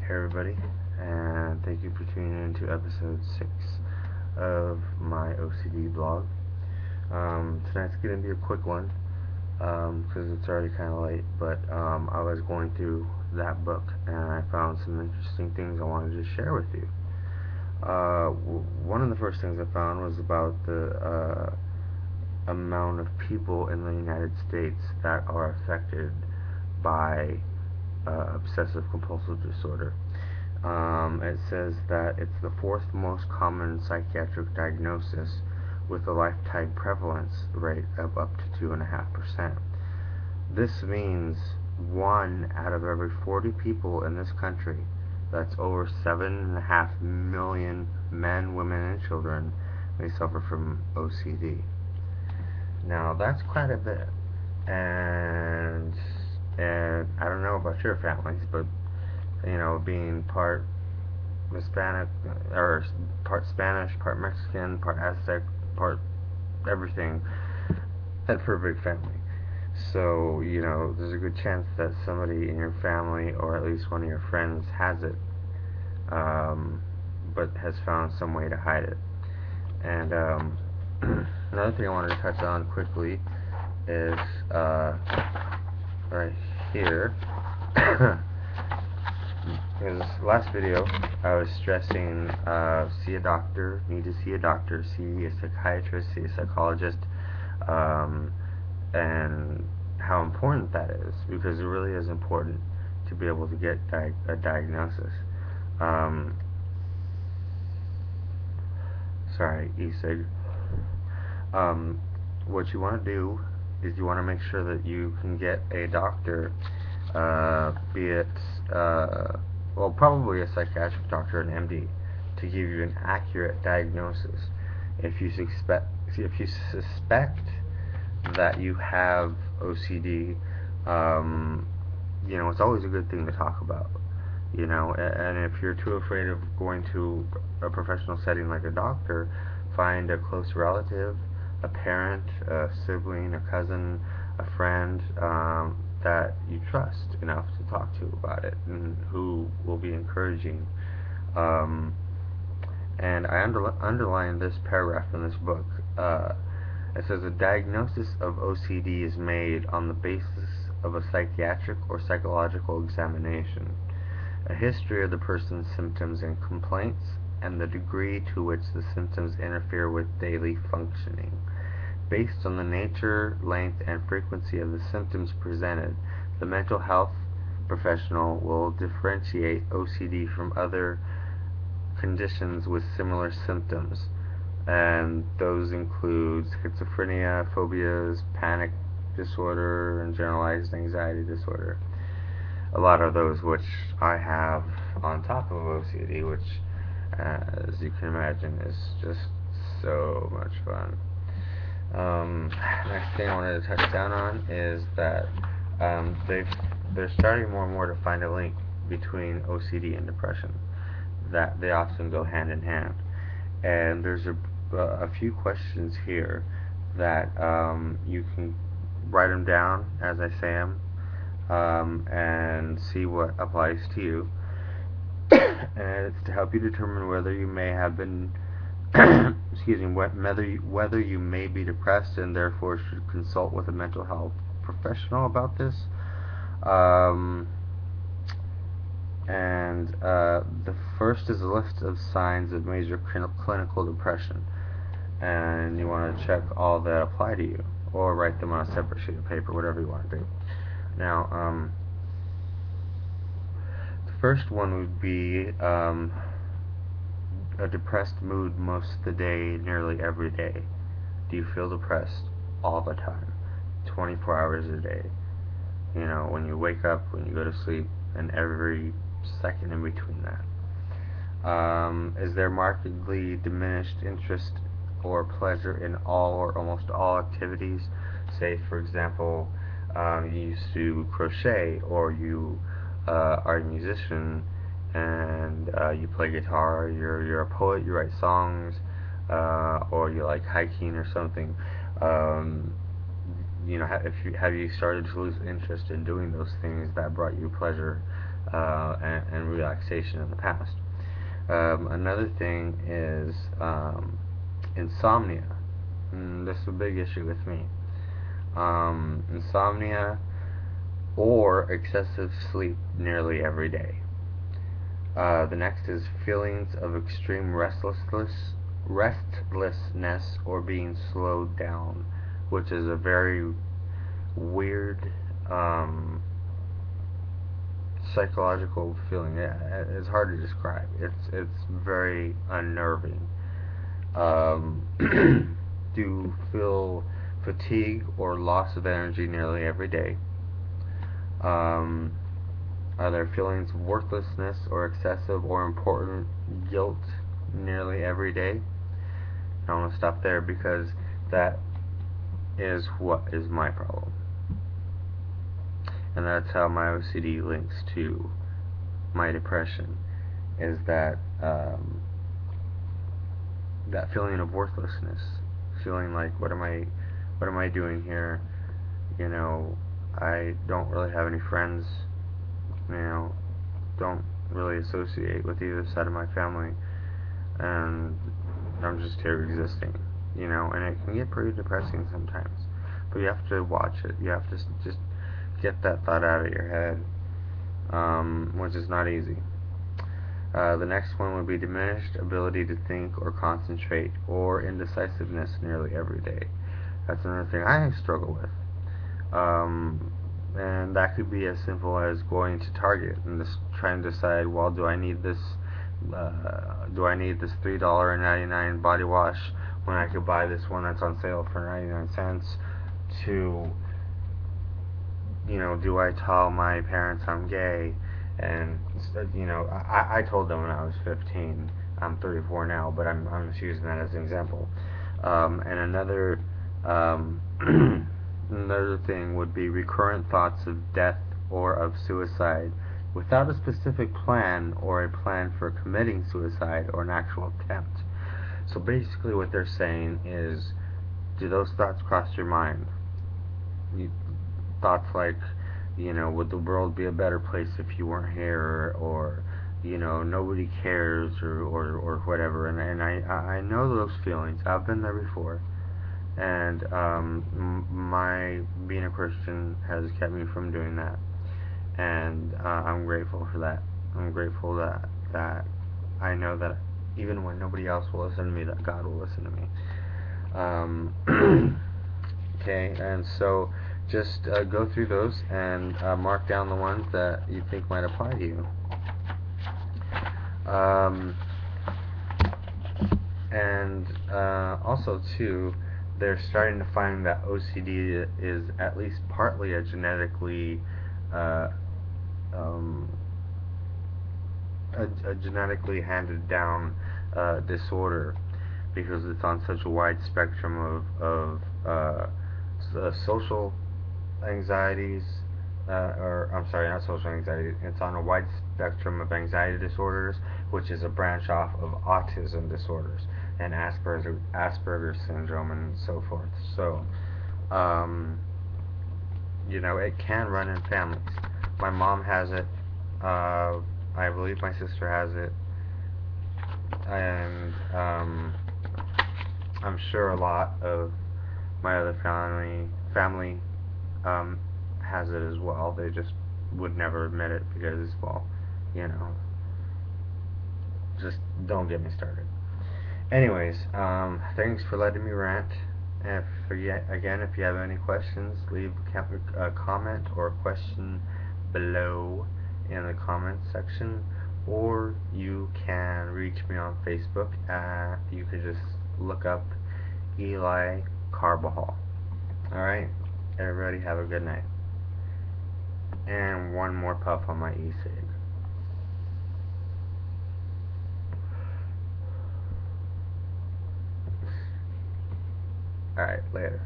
Hey everybody, and thank you for tuning in to episode 6 of my OCD blog. Tonight's going to be a quick one because it's already kind of late, but I was going through that book and I found some interesting things I wanted to share with you. One of the first things I found was about the amount of people in the United States that are affected by obsessive-compulsive disorder. It says that it's the fourth most common psychiatric diagnosis with a lifetime prevalence rate of up to 2.5%. This means 1 out of every 40 people in this country, that's over 7.5 million men, women, and children, may suffer from OCD. Now that's quite a bit, and I don't know about your families, but being part Hispanic or part Spanish, part Mexican, part Aztec, part everything, that's for a big family. So there's a good chance that somebody in your family or at least one of your friends has it, but has found some way to hide it. And another thing I wanted to touch on quickly is right here. Because last video I was stressing see a doctor, need to see a doctor, see a psychiatrist, see a psychologist, and how important that is, because it really is important to be able to get a diagnosis. Sorry, e-cig. What you want to do is you want to make sure that you can get a doctor, be it well, probably a psychiatric doctor, an MD, to give you an accurate diagnosis. If you suspect that you have OCD, it's always a good thing to talk about. And if you're too afraid of going to a professional setting like a doctor, find a close relative, a parent, a sibling, a cousin, a friend, that you trust enough to talk to about it and who will be encouraging. And I underlined this paragraph in this book. It says a diagnosis of OCD is made on the basis of a psychiatric or psychological examination, a history of the person's symptoms and complaints, and the degree to which the symptoms interfere with daily functioning. Based on the nature, length, and frequency of the symptoms presented, the mental health professional will differentiate OCD from other conditions with similar symptoms, and those include schizophrenia, phobias, panic disorder, and generalized anxiety disorder. A lot of those which I have on top of OCD, which, as you can imagine, is just so much fun. Next thing I wanted to touch down on is that they're starting more and more to find a link between OCD and depression, that they often go hand in hand. And there's a few questions here that you can write them down as I say them, and see what applies to you. And it's to help you determine whether you may have been excuse me, whether you may be depressed and therefore should consult with a mental health professional about this. The first is a list of signs of major clinical depression, and you want to check all that apply to you, or write them on a separate sheet of paper, whatever you want to do. Now, the first one would be a depressed mood most of the day, nearly every day. Do you feel depressed all the time, 24 hours a day? When you wake up, when you go to sleep, and every second in between that. Is there markedly diminished interest or pleasure in all or almost all activities? Say, for example, you used to crochet, or you are a musician, and you play guitar, you're a poet, you write songs, or you like hiking or something. Have you started to lose interest in doing those things that brought you pleasure and relaxation in the past. Another thing is insomnia. This is a big issue with me. Insomnia or excessive sleep nearly every day. The next is feelings of extreme restlessness or being slowed down, which is a very weird psychological feeling. It's hard to describe. It's very unnerving. Do you feel fatigue or loss of energy nearly every day? Um, are there feelings of worthlessness or excessive or important guilt nearly every day? I want to stop there because that is what is my problem. And that's how my OCD links to my depression, is that that feeling of worthlessness, feeling like what am I doing here? You know, I don't really have any friends. You know, don't really associate with either side of my family, and I'm just here existing. You know, and it can get pretty depressing sometimes. But you have to watch it. You have to just get that thought out of your head, which is not easy. The next one would be diminished ability to think or concentrate, or indecisiveness nearly every day. That's another thing I struggle with. And that could be as simple as going to Target and just trying to decide, well, do I need this $3.99 body wash when I could buy this one that's on sale for 99 cents? To, you know, do I tell my parents I'm gay? And, you know, I told them when I was 15. I'm 34 now, but I'm just using that as an example. And another another thing would be recurrent thoughts of death or of suicide without a specific plan or a plan for committing suicide or an actual attempt. So basically what they're saying is, do those thoughts cross your mind? You, thoughts like, you know, would the world be a better place if you weren't here, or you know, nobody cares, or whatever. And I know those feelings. I've been there before. And my being a Christian has kept me from doing that, and I'm grateful for that. I'm grateful that I know that even when nobody else will listen to me, that God will listen to me. Okay, and so just go through those and mark down the ones that you think might apply to you. And also, too, they're starting to find that OCD is at least partly a genetically uh, um, a genetically handed down disorder, because it's on such a wide spectrum of social anxieties, or I'm sorry, not social anxiety. It's on a wide spectrum of anxiety disorders, which is a branch off of autism disorders and Asperger's syndrome and so forth. So, you know, it can run in families. My mom has it. I believe my sister has it, and I'm sure a lot of my other family has it as well. They just would never admit it because, well, you know, just don't get me started. Anyways, thanks for letting me rant. And again, if you have any questions, leave a comment or a question below in the comments section, or you can reach me on Facebook. You could just look up Eli Carbajal. Alright, everybody have a good night. And one more puff on my e-cig. Alright, later.